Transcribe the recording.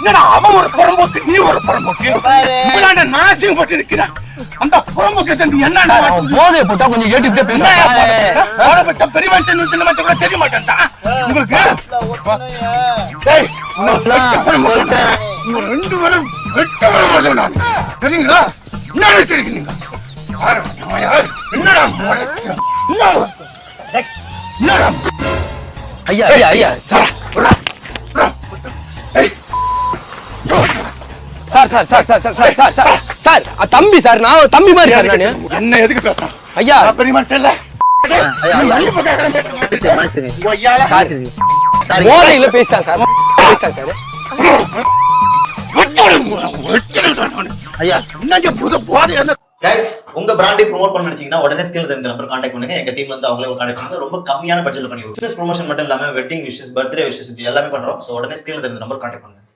என்னடா அவன் ஒரு புறம்போக்கு நீ ஒரு புறம்போக்கு நாசியம் பட்டு இருக்கிறான் அந்த புறம்போக்கு என்ன போதைய போட்டா கொஞ்சம் கேட்டுக்கிட்டே பேச பெரிய மனுஷன் கூட தெரிய மாட்டேன்டா உங்களுக்கு ரெண்டு பேரும் வெட்ட வர சொன்னாங்க தெரியுங்களா என்ன நினைச்சிருக்கீங்க என்னடா ஐயா ஐயா ஐயா sir sir sir sir sir sir sir sir sir தம்பி சார் நான் தம்பி மாதிரி சார் நானு என்ன எதுக்கு பேசுறேன் ஐயா பெரிய மனுஷன் இல்ல போதையில பேசிட்டான் சார் பேசிட்டான் சார் ஐயா என்ன போதை என்ன கைஸ் உங்க பிராண்டை ப்ரோமோட் பண்ண நினைச்சீங்கன்னா உடனே ஸ்கிரீன்ல இந்த நம்பர் கான்டாக்ட் பண்ணுங்க எங்க டீம்ல இருந்து அவங்களே கான்டாக்ட் பண்ணுங்க ரொம்ப கம்மியான பட்ஜெட்ல பண்ணி பிசினஸ் ப்ரொமோஷன் மட்டும் இல்லாம வெட்டிங் விஷஸ் பர்த்டே விஷஸ் எல்லாமே பண்றோம் சோ உடனே ஸ்கிரீன்ல இந்த நம்பர் கான்டாக்ட் பண்ணுங்க